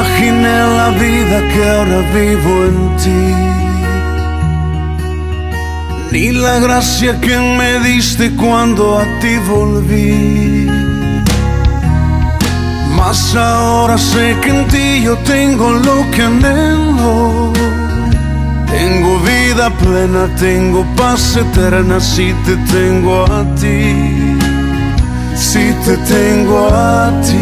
imaginé la vida que ahora vivo en ti, ni la gracia que me diste cuando a ti volví. Mas ahora sé que en ti yo tengo lo que anhelo. Tengo vida plena, tengo paz eterna si te tengo a ti, si te tengo a ti.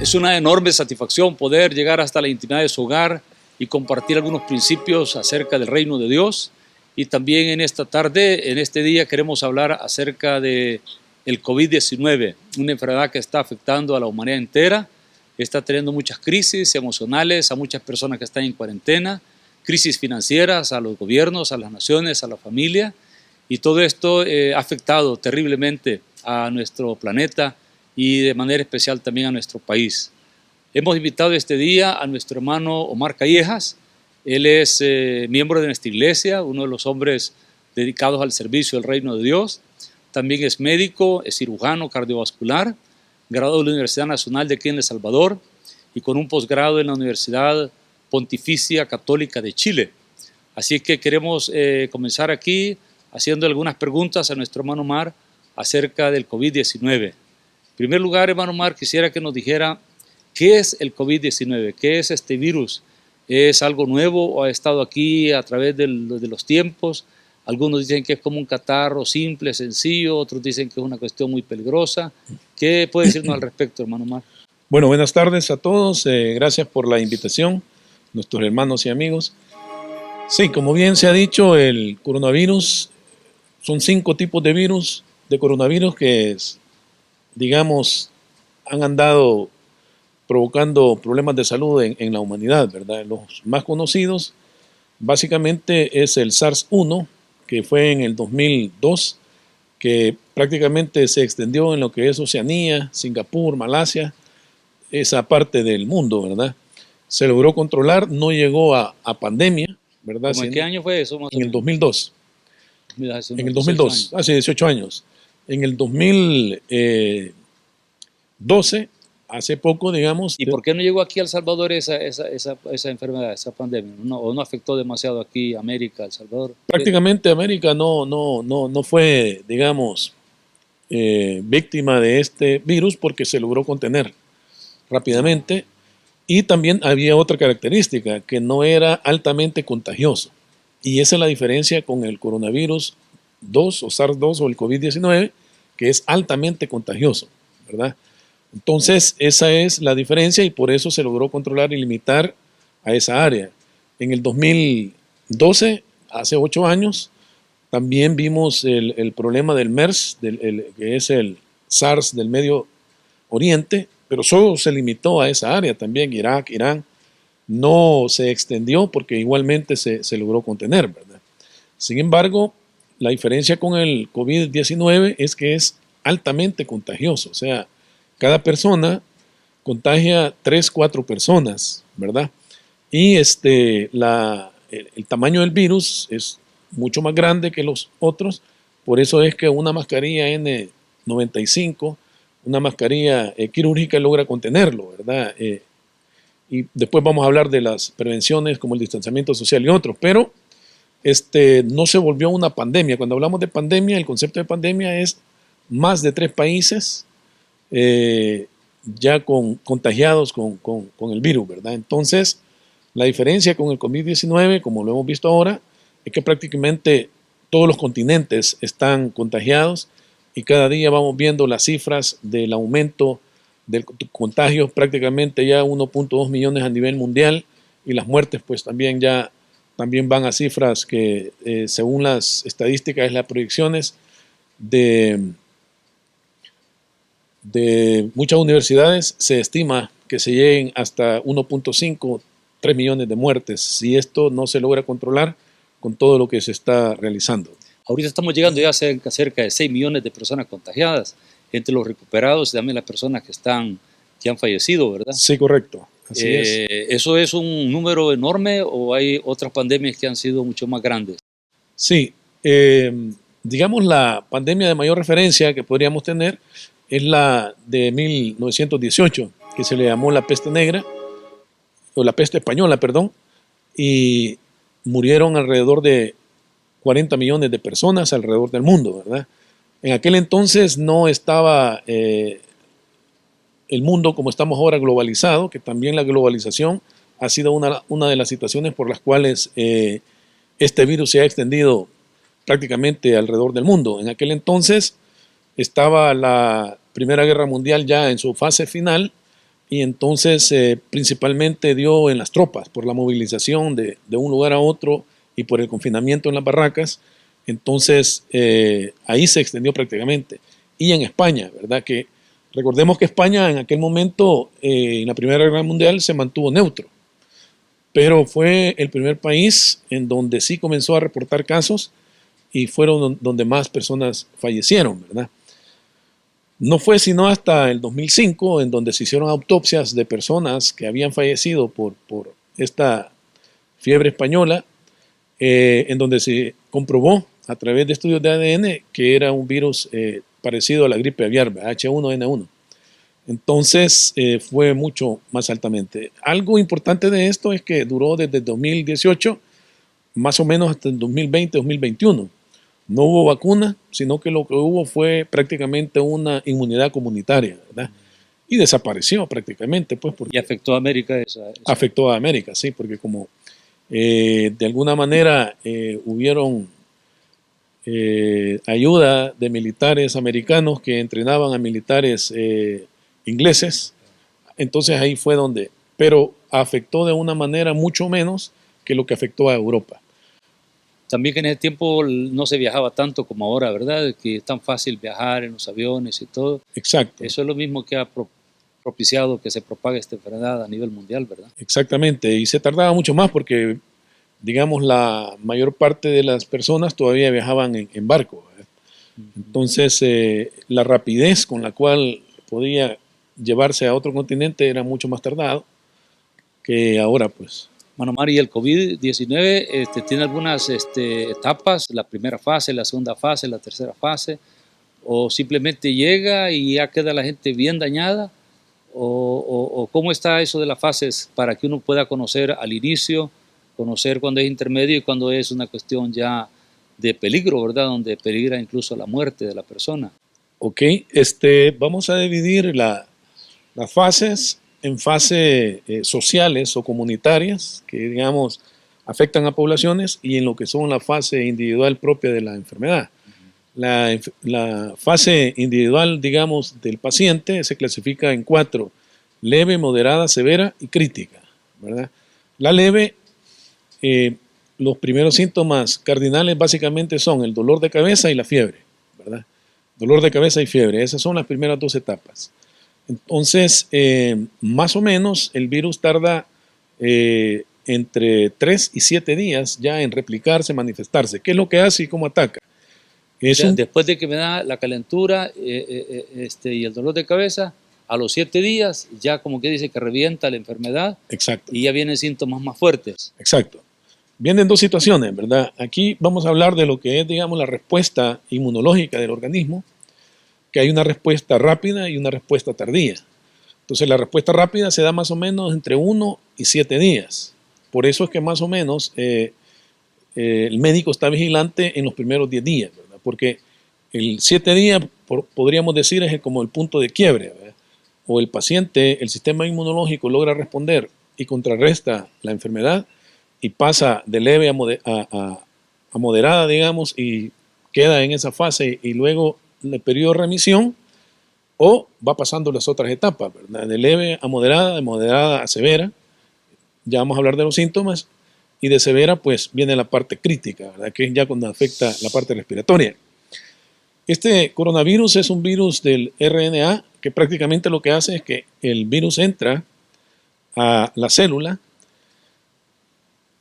Es una enorme satisfacción poder llegar hasta la intimidad de su hogar y compartir algunos principios acerca del reino de Dios. Y también en esta tarde, en este día, queremos hablar acerca de el COVID-19, una enfermedad que está afectando a la humanidad entera, está teniendo muchas crisis emocionales a muchas personas que están en cuarentena, crisis financieras a los gobiernos, a las naciones, a la familia, y todo esto ha afectado terriblemente a nuestro planeta y de manera especial también a nuestro país. Hemos invitado este día a nuestro hermano Omar Callejas. Él es miembro de nuestra iglesia, uno de los hombres dedicados al servicio del reino de Dios. También es médico, es cirujano cardiovascular, graduado de la Universidad Nacional de aquí en El Salvador y con un posgrado en la Universidad Pontificia Católica de Chile. Así que queremos comenzar aquí haciendo algunas preguntas a nuestro hermano Omar acerca del COVID-19. En primer lugar, hermano Omar, quisiera que nos dijera qué es el COVID-19, qué es este virus. ¿Es algo nuevo o ha estado aquí a través de los tiempos? Algunos dicen que es como un catarro simple, sencillo, otros dicen que es una cuestión muy peligrosa. ¿Qué puede decirnos al respecto, hermano Omar? Bueno, buenas tardes a todos. Gracias por la invitación, nuestros hermanos y amigos. Sí, como bien se ha dicho, el coronavirus, son 5 tipos de virus, de coronavirus que, digamos, han andado provocando problemas de salud en la humanidad, ¿verdad? Los más conocidos, básicamente, es el SARS-1, que fue en el 2002, que prácticamente se extendió en lo que es Oceanía, Singapur, Malasia, esa parte del mundo, ¿verdad? Se logró controlar, no llegó a pandemia, ¿verdad? ¿En qué año fue eso? En el 2002. En el 2002, hace 18 años. En el 2012, hace poco, digamos. ¿Y por qué no llegó aquí a El Salvador esa enfermedad, esa pandemia? ¿O no afectó demasiado aquí América, El Salvador? Prácticamente América no fue, digamos, víctima de este virus porque se logró contener rápidamente. Y también había otra característica, que no era altamente contagioso. Y esa es la diferencia con el coronavirus 2 o SARS-2 o el COVID-19, que es altamente contagioso, ¿verdad? Entonces, esa es la diferencia y por eso se logró controlar y limitar a esa área. En el 2012, hace 8 años, también vimos el problema del MERS, que es el SARS del Medio Oriente, pero solo se limitó a esa área también, Irak, Irán. No se extendió porque igualmente se logró contener, ¿verdad? Sin embargo, la diferencia con el COVID-19 es que es altamente contagioso, o sea, cada persona contagia 3, 4 personas, ¿verdad? Y el tamaño del virus es mucho más grande que los otros, por eso es que una mascarilla N95, una mascarilla quirúrgica logra contenerlo, ¿verdad? Y después vamos a hablar de las prevenciones como el distanciamiento social y otros, pero no se volvió una pandemia. Cuando hablamos de pandemia, el concepto de pandemia es más de 3 países ya contagiados con el virus, ¿verdad? Entonces, la diferencia con el COVID-19, como lo hemos visto ahora, es que prácticamente todos los continentes están contagiados y cada día vamos viendo las cifras del aumento del contagio, prácticamente ya 1.2 millones a nivel mundial, y las muertes pues también van a cifras que según las estadísticas y las proyecciones de muchas universidades se estima que se lleguen hasta 1.5, 3 millones de muertes si esto no se logra controlar con todo lo que se está realizando. Ahorita estamos llegando ya a cerca de 6 millones de personas contagiadas, entre los recuperados y también las personas que han fallecido, ¿verdad? Sí, correcto. Así es. ¿Eso es un número enorme o hay otras pandemias que han sido mucho más grandes? Sí, digamos la pandemia de mayor referencia que podríamos tener es la de 1918, que se le llamó la peste negra, o la peste española, perdón, y murieron alrededor de 40 millones de personas alrededor del mundo, ¿verdad? En aquel entonces no estaba el mundo como estamos ahora globalizado, que también la globalización ha sido una de las situaciones por las cuales este virus se ha extendido prácticamente alrededor del mundo. En aquel entonces estaba la Primera Guerra Mundial ya en su fase final, y entonces principalmente dio en las tropas por la movilización de un lugar a otro y por el confinamiento en las barracas. Entonces ahí se extendió prácticamente. Y en España, ¿verdad? Que recordemos que España en aquel momento, en la Primera Guerra Mundial, se mantuvo neutro, pero fue el primer país en donde sí comenzó a reportar casos y fueron donde más personas fallecieron, ¿verdad? No fue sino hasta el 2005 en donde se hicieron autopsias de personas que habían fallecido por esta fiebre española, en donde se comprobó a través de estudios de ADN que era un virus parecido a la gripe aviar, H1N1. Entonces fue mucho más altamente. Algo importante de esto es que duró desde el 2018 más o menos hasta el 2020-2021. No hubo vacuna, sino que lo que hubo fue prácticamente una inmunidad comunitaria, ¿verdad? Y desapareció prácticamente, pues. Y afectó a América Afectó a América, sí, porque como de alguna manera hubieron ayuda de militares americanos que entrenaban a militares ingleses, entonces ahí fue donde, pero afectó de una manera mucho menos que lo que afectó a Europa. También que en ese tiempo no se viajaba tanto como ahora, ¿verdad? Que es tan fácil viajar en los aviones y todo. Exacto. Eso es lo mismo que ha propiciado que se propague esta enfermedad a nivel mundial, ¿verdad? Exactamente, y se tardaba mucho más porque, digamos, la mayor parte de las personas todavía viajaban en barco, ¿verdad? Entonces, la rapidez con la cual podía llevarse a otro continente era mucho más tardado que ahora, pues. Bueno, Mari, el COVID-19 tiene algunas etapas, la primera fase, la segunda fase, la tercera fase, o simplemente llega y ya queda la gente bien dañada, o cómo está eso de las fases para que uno pueda conocer al inicio, conocer cuando es intermedio y cuando es una cuestión ya de peligro, ¿verdad? Donde peligra incluso la muerte de la persona. Ok, vamos a dividir las fases en fases sociales o comunitarias que, digamos, afectan a poblaciones, y en lo que son la fase individual propia de la enfermedad. La fase individual, digamos, del paciente se clasifica en 4: leve, moderada, severa y crítica, ¿verdad? La leve, los primeros síntomas cardinales básicamente son el dolor de cabeza y la fiebre, ¿verdad? Dolor de cabeza y fiebre, esas son las primeras 2 etapas. Entonces, más o menos el virus tarda entre 3 y 7 días ya en replicarse, manifestarse. ¿Qué es lo que hace y cómo ataca? Después de que me da la calentura y el dolor de cabeza, a los 7 días ya como que dice que revienta la enfermedad. Exacto. Y ya vienen síntomas más fuertes. Exacto. Vienen 2 situaciones, ¿verdad? Aquí vamos a hablar de lo que es, digamos, la respuesta inmunológica del organismo, que hay una respuesta rápida y una respuesta tardía. Entonces la respuesta rápida se da más o menos entre 1 y 7 días. Por eso es que más o menos el médico está vigilante en los primeros 10 días, ¿verdad? Porque el 7 días, podríamos decir, es como el punto de quiebre, ¿verdad? O el paciente, el sistema inmunológico logra responder y contrarresta la enfermedad y pasa de leve a moderada, digamos, y queda en esa fase, y luego el periodo de remisión, o va pasando las otras etapas, ¿verdad? De leve a moderada, de moderada a severa. Ya vamos a hablar de los síntomas, y de severa pues viene la parte crítica, ¿verdad? Que es ya cuando afecta la parte respiratoria. Este coronavirus es un virus del RNA que prácticamente lo que hace es que el virus entra a la célula,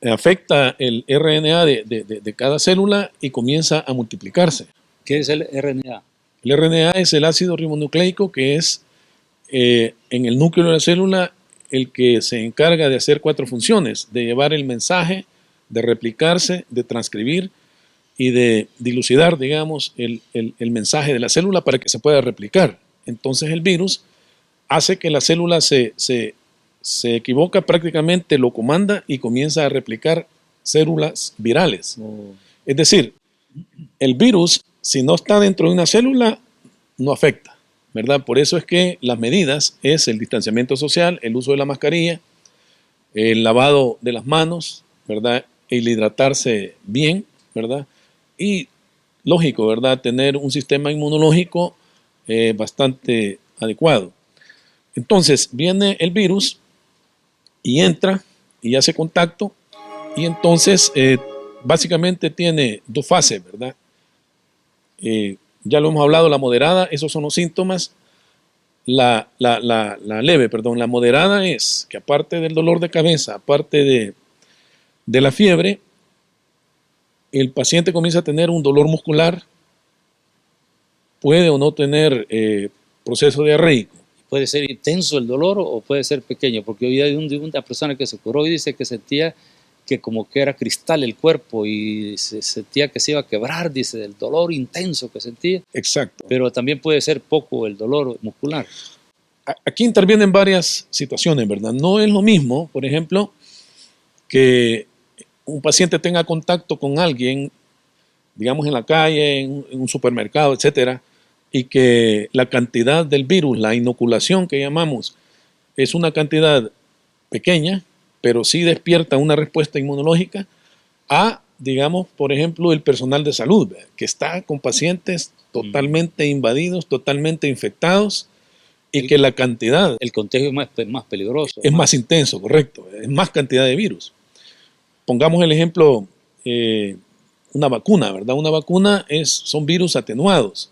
afecta el RNA de cada célula y comienza a multiplicarse. ¿Qué es el RNA? El RNA es el ácido ribonucleico, que es en el núcleo de la célula el que se encarga de hacer 4 funciones: de llevar el mensaje, de replicarse, de transcribir y de dilucidar, digamos, el mensaje de la célula para que se pueda replicar. Entonces el virus hace que la célula se equivoca prácticamente, lo comanda y comienza a replicar células virales. Es decir, el virus, si no está dentro de una célula, no afecta, ¿verdad? Por eso es que las medidas es el distanciamiento social, el uso de la mascarilla, el lavado de las manos, ¿verdad? El hidratarse bien, ¿verdad? Y lógico, ¿verdad? Tener un sistema inmunológico bastante adecuado. Entonces viene el virus y entra y hace contacto y entonces básicamente tiene dos fases, ¿verdad? Ya lo hemos hablado, la moderada, esos son los síntomas. La leve, perdón, la moderada es que aparte del dolor de cabeza, aparte de la fiebre, el paciente comienza a tener un dolor muscular, puede o no tener proceso diarreico. Puede ser intenso el dolor o puede ser pequeño, porque hoy hay una persona que se curó y dice que sentía que como que era cristal el cuerpo y se sentía que se iba a quebrar, dice, del dolor intenso que sentía. Exacto. Pero también puede ser poco el dolor muscular. Aquí intervienen varias situaciones, ¿verdad? No es lo mismo, por ejemplo, que un paciente tenga contacto con alguien, digamos en la calle, en un supermercado, etcétera, y que la cantidad del virus, la inoculación que llamamos, es una cantidad pequeña, pero sí despierta una respuesta inmunológica a, digamos, por ejemplo, el personal de salud, ¿verdad? Que está con pacientes totalmente invadidos, totalmente infectados, y que la cantidad... El contagio es más peligroso. Es más intenso, correcto, es más cantidad de virus. Pongamos el ejemplo, una vacuna, ¿verdad? Una vacuna son virus atenuados,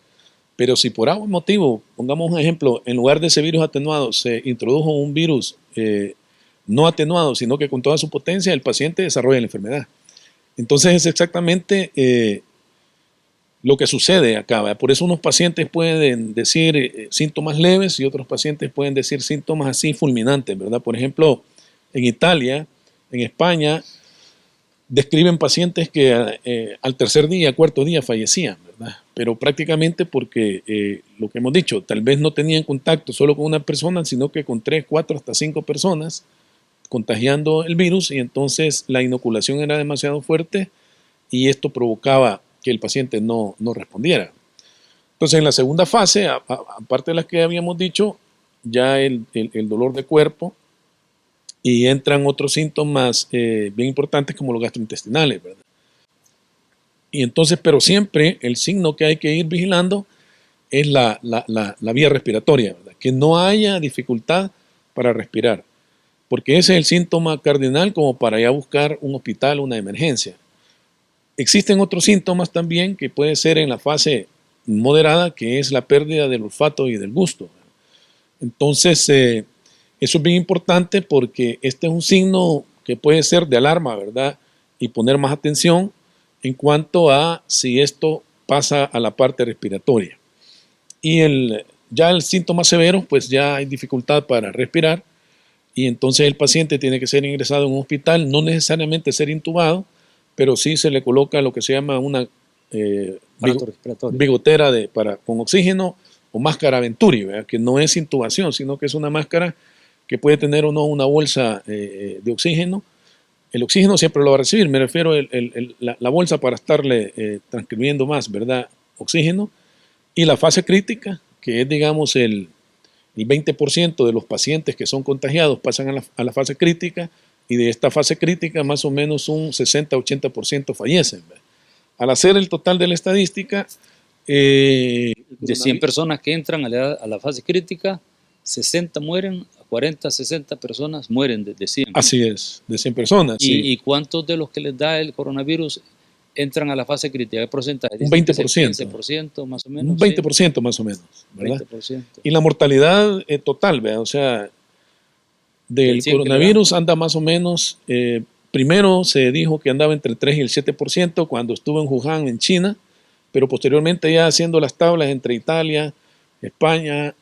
pero si por algún motivo, pongamos un ejemplo, en lugar de ese virus atenuado se introdujo un virus no atenuado, sino que con toda su potencia el paciente desarrolla la enfermedad. Entonces es exactamente lo que sucede acá, ¿verdad? Por eso unos pacientes pueden decir síntomas leves y otros pacientes pueden decir síntomas así fulminantes, ¿verdad? Por ejemplo, en Italia, en España, describen pacientes que al tercer día, cuarto día fallecían, ¿verdad? Pero prácticamente porque lo que hemos dicho, tal vez no tenían contacto solo con una persona, sino que con 3, 4, hasta 5 personas contagiando el virus y entonces la inoculación era demasiado fuerte y esto provocaba que el paciente no respondiera. Entonces en la segunda fase, aparte de las que habíamos dicho, ya el dolor de cuerpo, y entran otros síntomas bien importantes como los gastrointestinales, ¿verdad? Y entonces, pero siempre el signo que hay que ir vigilando es la vía respiratoria, ¿verdad? Que no haya dificultad para respirar, porque ese es el síntoma cardinal como para ya buscar un hospital, una emergencia. Existen otros síntomas también que puede ser en la fase moderada, que es la pérdida del olfato y del gusto, ¿verdad? Entonces, eso es bien importante porque este es un signo que puede ser de alarma, ¿verdad? Y poner más atención en cuanto a si esto pasa a la parte respiratoria. Y ya el síntoma severo, pues ya hay dificultad para respirar y entonces el paciente tiene que ser ingresado en un hospital, no necesariamente ser intubado, pero sí se le coloca lo que se llama una bigotera con oxígeno o máscara Venturi, ¿verdad? Que no es intubación, sino que es una máscara que puede tener o no una bolsa de oxígeno. El oxígeno siempre lo va a recibir, me refiero a la bolsa para estarle transcribiendo más, ¿verdad? Oxígeno. Y la fase crítica, que es, digamos, el 20% de los pacientes que son contagiados pasan a la fase crítica, y de esta fase crítica más o menos un 60-80% fallecen, ¿verdad? Al hacer el total de la estadística... de 100 personas que entran a la fase crítica, 60 mueren, 40, 60 personas mueren de 100. Así es, de 100 personas. Sí. ¿Y cuántos de los que les da el coronavirus entran a la fase crítica? ¿Qué porcentaje? Un 20%. 15% más o menos. Un 20% sí. Más o menos, ¿verdad? 20%. Y la mortalidad total, ¿verdad? O sea, del coronavirus anda más o menos, primero se dijo que andaba entre el 3 y el 7% cuando estuvo en Wuhan, en China, pero posteriormente ya haciendo las tablas entre Italia, España,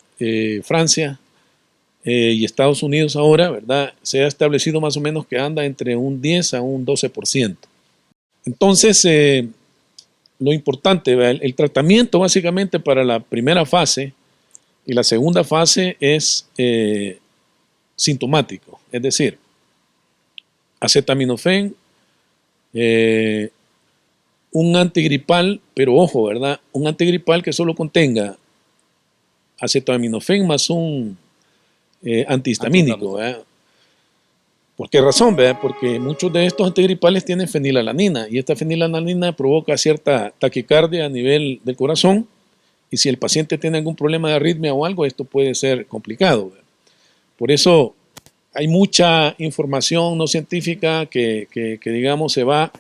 Francia y Estados Unidos ahora, ¿verdad? Se ha establecido más o menos que anda entre un 10 a un 12%. Entonces, lo importante, ¿verdad? El tratamiento básicamente para la primera fase Y la segunda fase es sintomático, es decir, acetaminofén, un antigripal, pero ojo, ¿verdad? Un antigripal que solo contenga acetaminofén más un antihistamínico, ¿verdad? ¿Por qué razón? ¿Verdad? Porque muchos de estos antigripales tienen fenilalanina y esta fenilalanina provoca cierta taquicardia a nivel del corazón y si el paciente tiene algún problema de arritmia o algo, esto puede ser complicado, ¿verdad? Por eso hay mucha información no científica que digamos se va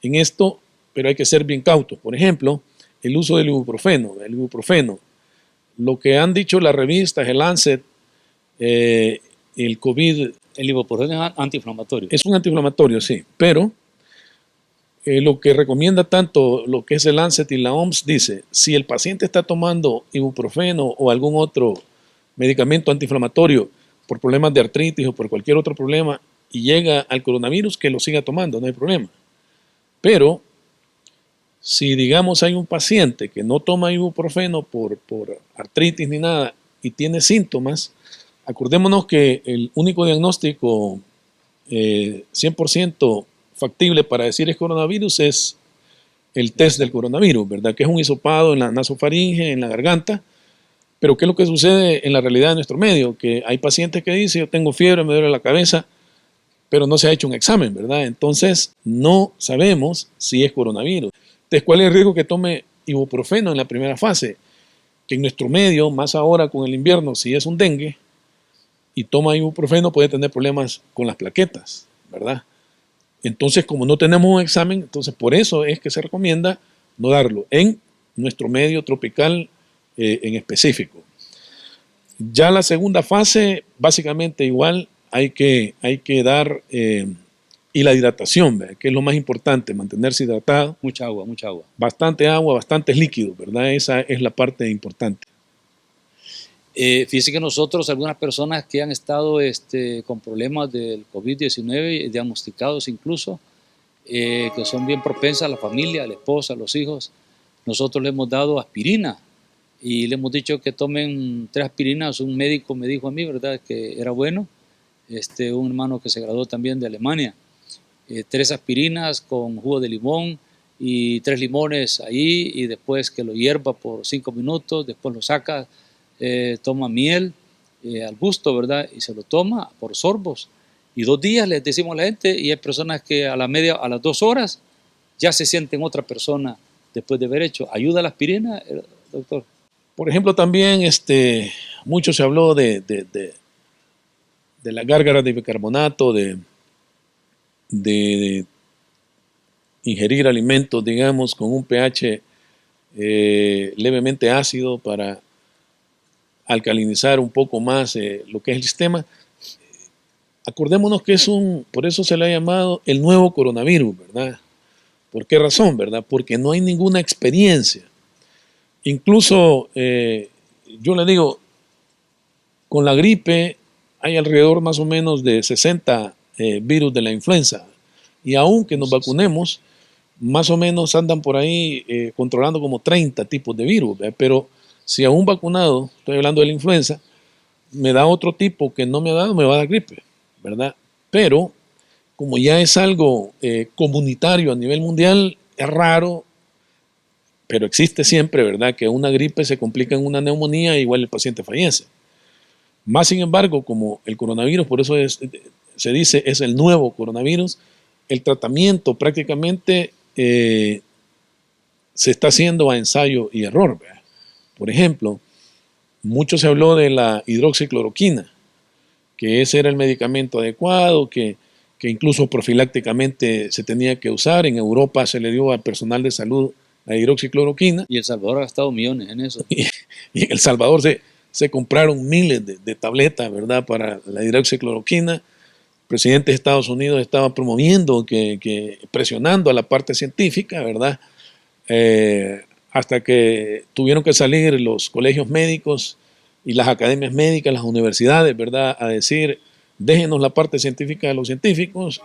en esto, pero hay que ser bien cautos. Por ejemplo, el uso del ibuprofeno. El ibuprofeno, lo que han dicho las revistas, el Lancet, el COVID. El ibuprofeno es antiinflamatorio. Es un antiinflamatorio, sí, pero lo que recomienda tanto lo que es el Lancet y la OMS dice, si el paciente está tomando ibuprofeno o algún otro medicamento antiinflamatorio por problemas de artritis o por cualquier otro problema y llega al coronavirus, que lo siga tomando, no hay problema. Pero si digamos hay un paciente que no toma ibuprofeno por artritis ni nada y tiene síntomas, acordémonos que el único diagnóstico 100% factible para decir es coronavirus es el test del coronavirus, ¿verdad? Que es un hisopado en la nasofaringe, en la garganta. Pero ¿qué es lo que sucede en la realidad de nuestro medio? Que hay pacientes que dicen, yo tengo fiebre, me duele la cabeza, pero no se ha hecho un examen, ¿verdad? Entonces no sabemos si es coronavirus. Entonces, ¿cuál es el riesgo que tome ibuprofeno en la primera fase? Que en nuestro medio, más ahora con el invierno, si es un dengue y toma ibuprofeno puede tener problemas con las plaquetas, ¿verdad? Entonces, como no tenemos un examen, entonces por eso es que se recomienda no darlo en nuestro medio tropical en específico. Ya la segunda fase, básicamente igual, hay que dar, y la hidratación, ¿verdad? Que es lo más importante, mantenerse hidratado. Mucha agua, mucha agua. Bastante agua, bastantes líquidos, ¿verdad? Esa es la parte importante. Fíjense que nosotros, algunas personas que han estado con problemas del COVID-19, diagnosticados incluso, que son bien propensas a la familia, a la esposa, a los hijos, nosotros le hemos dado aspirina y le hemos dicho que tomen 3 aspirinas. Un médico me dijo a mí, ¿verdad?, que era bueno, un hermano que se graduó también de Alemania, 3 aspirinas con jugo de limón y 3 limones ahí, y después que lo hierva por 5 minutos, después lo saca, toma miel al gusto, ¿verdad? Y se lo toma por sorbos. Y 2 días les decimos a la gente, y hay personas que a las 2 horas ya se sienten otra persona después de haber hecho. ¿Ayuda la aspirina, doctor? Por ejemplo, también mucho se habló de las gárgaras de bicarbonato, de ingerir alimentos, digamos, con un pH levemente ácido para alcalinizar un poco más lo que es el sistema. Acordémonos que por eso se le ha llamado el nuevo coronavirus, ¿verdad? ¿Por qué razón, verdad? Porque no hay ninguna experiencia. Incluso, yo le digo, con la gripe hay alrededor más o menos de 60 virus de la influenza. Y aunque nos vacunemos, más o menos andan por ahí controlando como 30 tipos de virus, ¿verdad? Pero si a un vacunado, estoy hablando de la influenza, me da otro tipo que no me ha dado, me va a dar gripe, ¿verdad? Pero como ya es algo comunitario a nivel mundial, es raro, pero existe siempre, ¿verdad?, que una gripe se complica en una neumonía e igual el paciente fallece. Más sin embargo, como el coronavirus, por eso se dice es el nuevo coronavirus, el tratamiento prácticamente se está haciendo a ensayo y error, ¿verdad? Por ejemplo, mucho se habló de la hidroxicloroquina, que ese era el medicamento adecuado, que incluso profilácticamente se tenía que usar. En Europa se le dio al personal de salud la hidroxicloroquina. Y El Salvador ha gastado millones en eso. Y en El Salvador se compraron miles de tabletas, ¿verdad?, para la hidroxicloroquina. El presidente de Estados Unidos estaba promoviendo, presionando a la parte científica, ¿verdad?, hasta que tuvieron que salir los colegios médicos y las academias médicas, las universidades, ¿verdad?, a decir, déjenos la parte científica de los científicos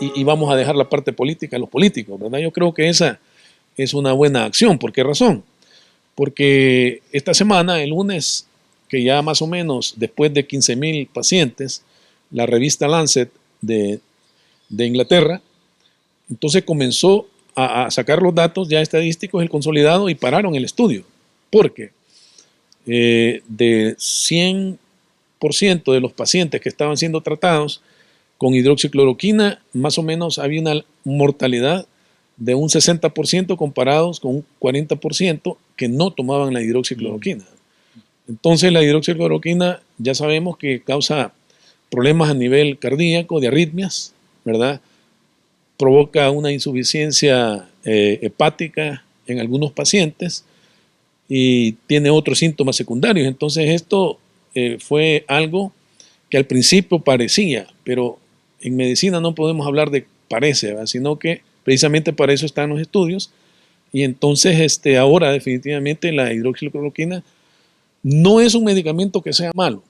y vamos a dejar la parte política a los políticos, ¿verdad? Yo creo que esa es una buena acción. ¿Por qué razón? Porque esta semana, el lunes, que ya más o menos después de 15,000 pacientes, la revista Lancet de Inglaterra, entonces comenzó a sacar los datos ya estadísticos, el consolidado, y pararon el estudio. Porque de 100% de los pacientes que estaban siendo tratados con hidroxicloroquina, más o menos había una mortalidad de un 60% comparados con un 40% que no tomaban la hidroxicloroquina. Entonces la hidroxicloroquina ya sabemos que causa problemas a nivel cardíaco, de arritmias, ¿verdad? Provoca una insuficiencia hepática en algunos pacientes y tiene otros síntomas secundarios. Entonces esto fue algo que al principio parecía, pero en medicina no podemos hablar de parece, ¿verdad? Sino que precisamente para eso están los estudios. Y entonces ahora definitivamente la hidroxicloroquina no es un medicamento que sea malo,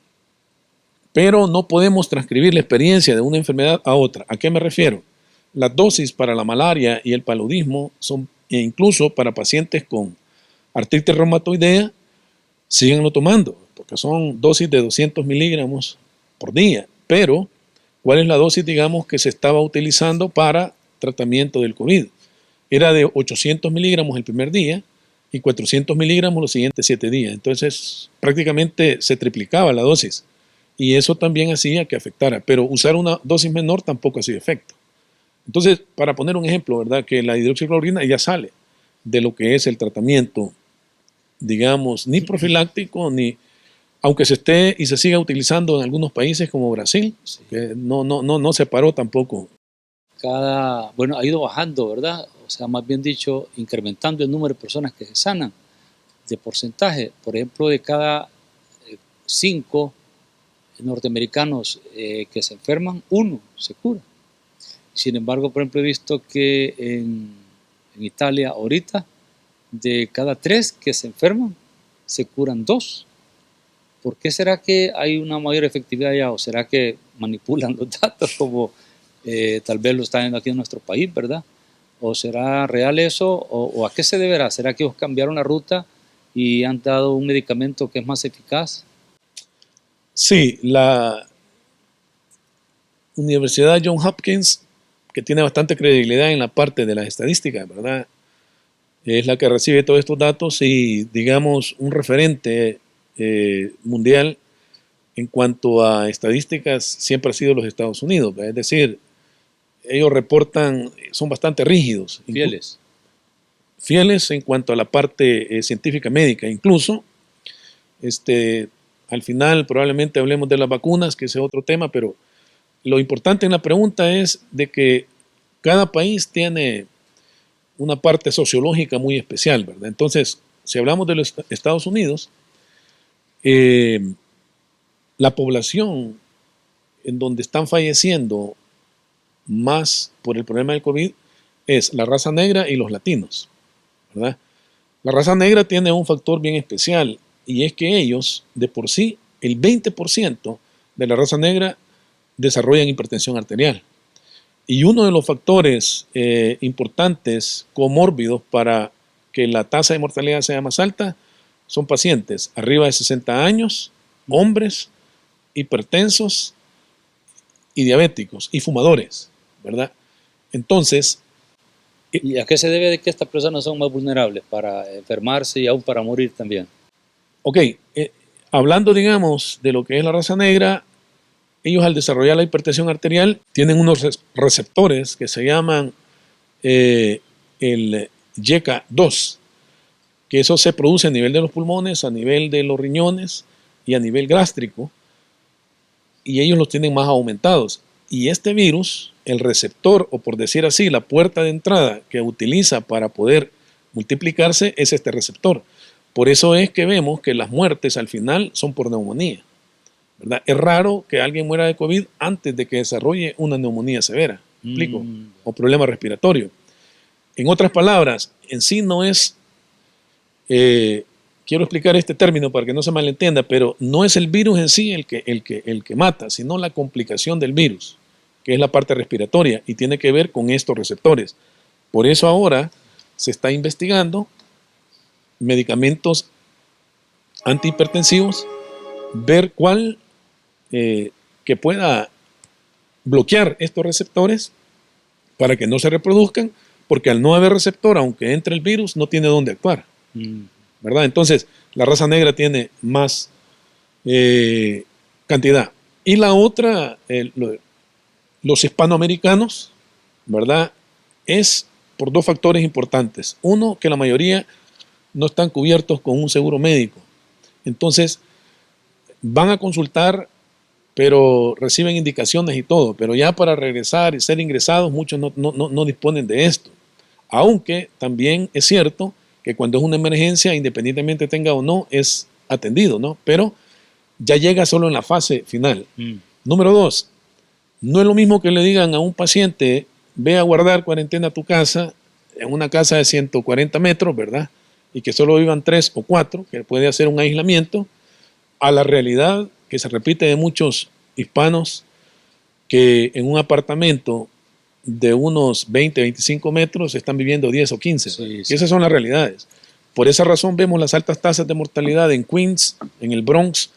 pero no podemos transcribir la experiencia de una enfermedad a otra. ¿A qué me refiero? Las dosis para la malaria y el paludismo son, e incluso para pacientes con artritis reumatoidea, síganlo tomando, porque son dosis de 200 miligramos por día. Pero, ¿cuál es la dosis, digamos, que se estaba utilizando para tratamiento del COVID? Era de 800 miligramos el primer día y 400 miligramos los siguientes 7 días. Entonces, prácticamente se triplicaba la dosis. Y eso también hacía que afectara. Pero usar una dosis menor tampoco hacía efecto. Entonces, para poner un ejemplo, ¿verdad? Que la hidroxicloroquina ya sale de lo que es el tratamiento, digamos, ni profiláctico, ni, aunque se esté y se siga utilizando en algunos países como Brasil, sí, que no se paró tampoco. Bueno, ha ido bajando, ¿verdad? O sea, más bien dicho, incrementando el número de personas que se sanan de porcentaje. Por ejemplo, de cada 5 norteamericanos que se enferman, 1 se cura. Sin embargo, por ejemplo, he visto que en Italia ahorita, de cada 3 que se enferman, se curan 2. ¿Por qué será que hay una mayor efectividad allá? ¿O será que manipulan los datos como tal vez lo están viendo aquí en nuestro país, ¿verdad? ¿O será real eso? ¿O a qué se deberá? ¿Será que ellos cambiaron la ruta y han dado un medicamento que es más eficaz? Sí, la Universidad Johns Hopkins, que tiene bastante credibilidad en la parte de las estadísticas, ¿verdad? Es la que recibe todos estos datos y, digamos, un referente mundial en cuanto a estadísticas siempre ha sido los Estados Unidos, ¿verdad? Es decir, ellos reportan, son bastante rígidos. Fieles en cuanto a la parte científica médica. Incluso, al final probablemente hablemos de las vacunas, que ese es otro tema, pero lo importante en la pregunta es de que cada país tiene una parte sociológica muy especial, ¿verdad? Entonces, si hablamos de los Estados Unidos, la población en donde están falleciendo más por el problema del COVID es la raza negra y los latinos, ¿verdad? La raza negra tiene un factor bien especial y es que ellos, de por sí, el 20% de la raza negra desarrollan hipertensión arterial. Y uno de los factores importantes comórbidos para que la tasa de mortalidad sea más alta son pacientes arriba de 60 años, hombres, hipertensos y diabéticos y fumadores, ¿verdad? Entonces, ¿y a qué se debe de que estas personas son más vulnerables para enfermarse y aún para morir también? Ok, hablando, digamos, de lo que es la raza negra, ellos al desarrollar la hipertensión arterial tienen unos receptores que se llaman el YECA2, que eso se produce a nivel de los pulmones, a nivel de los riñones y a nivel gástrico, y ellos los tienen más aumentados. Y este virus, el receptor, o por decir así, la puerta de entrada que utiliza para poder multiplicarse es este receptor. Por eso es que vemos que las muertes al final son por neumonía, ¿verdad? Es raro que alguien muera de COVID antes de que desarrolle una neumonía severa, ¿me explico? O problema respiratorio. En otras palabras, en sí no es, quiero explicar este término para que no se malentienda, pero no es el virus en sí el que mata, sino la complicación del virus, que es la parte respiratoria y tiene que ver con estos receptores. Por eso ahora se está investigando medicamentos antihipertensivos ver cuál que pueda bloquear estos receptores para que no se reproduzcan, porque al no haber receptor, aunque entre el virus, no tiene dónde actuar, ¿verdad? Entonces, la raza negra tiene más cantidad. Y la otra, los hispanoamericanos, ¿verdad? Es por dos factores importantes. Uno, que la mayoría no están cubiertos con un seguro médico. Entonces, van a consultar, pero reciben indicaciones y todo, pero ya para regresar y ser ingresados, muchos no disponen de esto. Aunque también es cierto que cuando es una emergencia, independientemente tenga o no, es atendido, ¿no? Pero ya llega solo en la fase final. Número dos, no es lo mismo que le digan a un paciente, ve a guardar cuarentena a tu casa, en una casa de 140 metros, ¿verdad? Y que solo vivan 3 o 4, que puede hacer un aislamiento, a la realidad que se repite de muchos hispanos que en un apartamento de unos 20, 25 metros están viviendo 10 o 15. Sí, sí. Y esas son las realidades. Por esa razón vemos las altas tasas de mortalidad en Queens, en el Bronx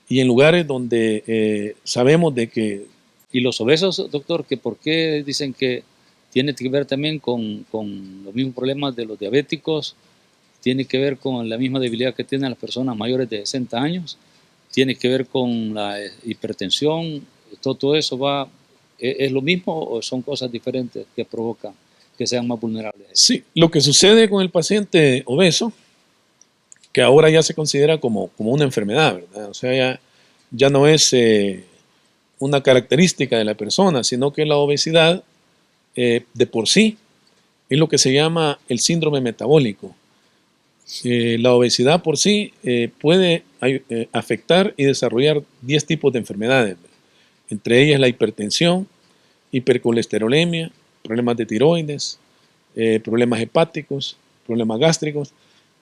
y en lugares donde sabemos de que... ¿Y los obesos, doctor, que por qué dicen que tiene que ver también con los mismos problemas de los diabéticos? ¿Tiene que ver con la misma debilidad que tienen las personas mayores de 60 años? ¿Tiene que ver con la hipertensión? ¿Todo eso es lo mismo o son cosas diferentes que provocan que sean más vulnerables? Sí, lo que sucede con el paciente obeso, que ahora ya se considera como una enfermedad, ¿verdad? O sea, ya no es una característica de la persona, sino que la obesidad de por sí es lo que se llama el síndrome metabólico. La obesidad por sí puede afectar y desarrollar 10 tipos de enfermedades, entre ellas la hipertensión, hipercolesterolemia, problemas de tiroides, problemas hepáticos, problemas gástricos.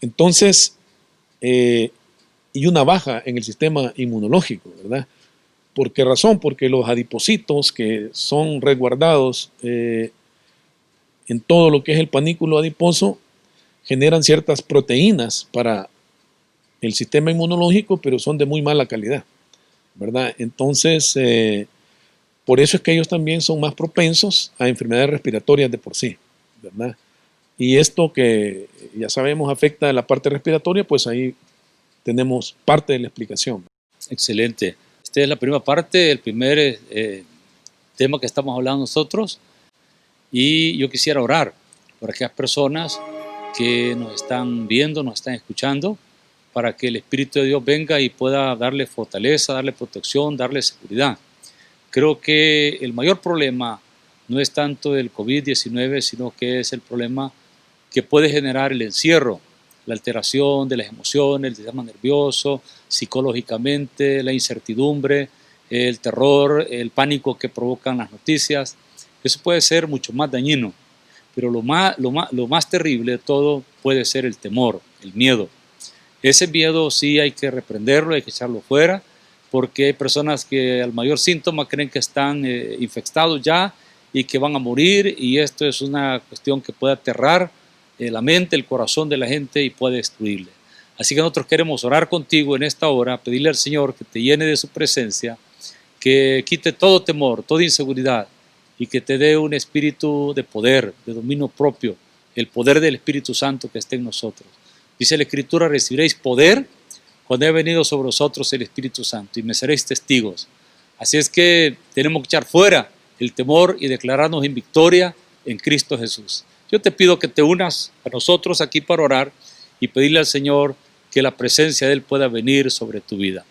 Entonces, y una baja en el sistema inmunológico, ¿verdad? ¿Por qué razón? Porque los adipocitos que son resguardados en todo lo que es el panículo adiposo generan ciertas proteínas para el sistema inmunológico, pero son de muy mala calidad, ¿verdad? Entonces, por eso es que ellos también son más propensos a enfermedades respiratorias de por sí, ¿verdad? Y esto que ya sabemos afecta a la parte respiratoria, pues ahí tenemos parte de la explicación. Excelente. Esta es la primera parte, el primer tema que estamos hablando nosotros, y yo quisiera orar por aquellas personas que nos están viendo, nos están escuchando, para que el Espíritu de Dios venga y pueda darle fortaleza, darle protección, darle seguridad. Creo que el mayor problema no es tanto el COVID-19, sino que es el problema que puede generar el encierro, la alteración de las emociones, el sistema nervioso, psicológicamente, la incertidumbre, el terror, el pánico que provocan las noticias. Eso puede ser mucho más dañino. Pero lo más terrible de todo puede ser el temor, el miedo. Ese miedo sí hay que reprenderlo, hay que echarlo fuera, porque hay personas que al mayor síntoma creen que están infectados ya y que van a morir, y esto es una cuestión que puede aterrar la mente, el corazón de la gente y puede destruirle. Así que nosotros queremos orar contigo en esta hora, pedirle al Señor que te llene de su presencia, que quite todo temor, toda inseguridad, y que te dé un espíritu de poder, de dominio propio, el poder del Espíritu Santo que esté en nosotros. Dice la Escritura, recibiréis poder cuando haya venido sobre vosotros el Espíritu Santo y me seréis testigos. Así es que tenemos que echar fuera el temor y declararnos en victoria en Cristo Jesús. Yo te pido que te unas a nosotros aquí para orar y pedirle al Señor que la presencia de Él pueda venir sobre tu vida.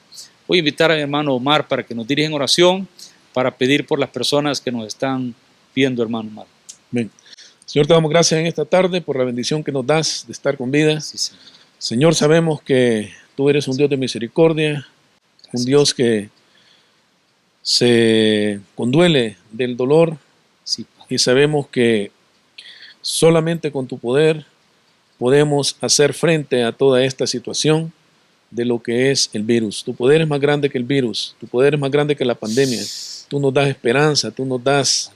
Voy a invitar a mi hermano Omar para que nos dirija en oración, para pedir por las personas que nos están viendo, hermano Omar. Bien. Señor, te damos gracias en esta tarde por la bendición que nos das de estar con vida. Sí, Señor. Señor, sabemos que tú eres un Dios de misericordia, gracias. Un Dios que se conduele del dolor, sí, y sabemos que solamente con tu poder podemos hacer frente a toda esta situación de lo que es el virus. Tu poder es más grande que el virus, tu poder es más grande que la pandemia. Tú nos das esperanza, tú nos das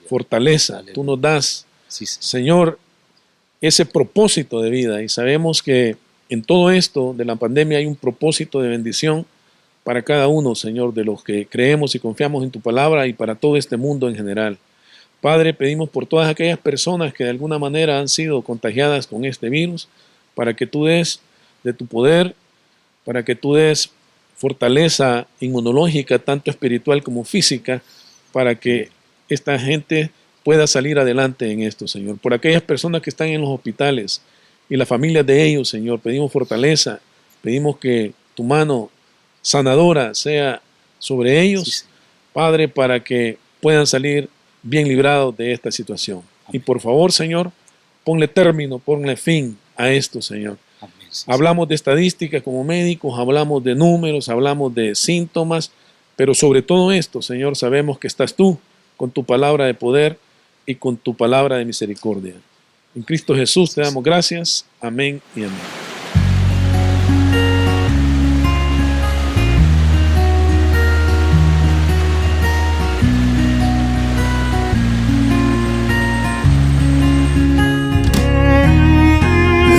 fortaleza, tú nos das, sí, Señor, ese propósito de vida. Y sabemos que en todo esto de la pandemia hay un propósito de bendición para cada uno, Señor, de los que creemos y confiamos en tu palabra y para todo este mundo en general. Padre, pedimos por todas aquellas personas que de alguna manera han sido contagiadas con este virus, para que tú des de tu poder, para que tú des fortaleza inmunológica, tanto espiritual como física, para que esta gente pueda salir adelante en esto, Señor. Por aquellas personas que están en los hospitales y las familias de ellos, Señor, pedimos fortaleza, pedimos que tu mano sanadora sea sobre ellos, Sí. Padre, para que puedan salir bien librados de esta situación. Y por favor, Señor, ponle término, ponle fin a esto, Señor. Amén. Sí, Hablamos de estadísticas como médicos, hablamos de números, hablamos de síntomas, pero sobre todo esto, Señor, sabemos que estás tú con tu palabra de poder y con tu palabra de misericordia. En Cristo Jesús te damos gracias. Amén y amén.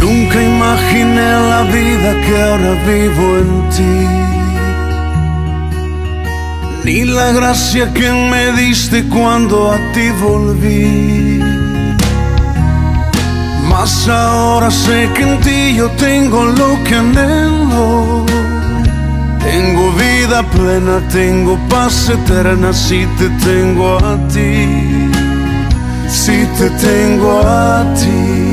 Nunca imaginé la vida que ahora vivo en ti, ni la gracia que me diste cuando a ti volví. Mas ahora sé que en ti yo tengo lo que anhelo. Tengo vida plena, tengo paz eterna si te tengo a ti, si te tengo a ti.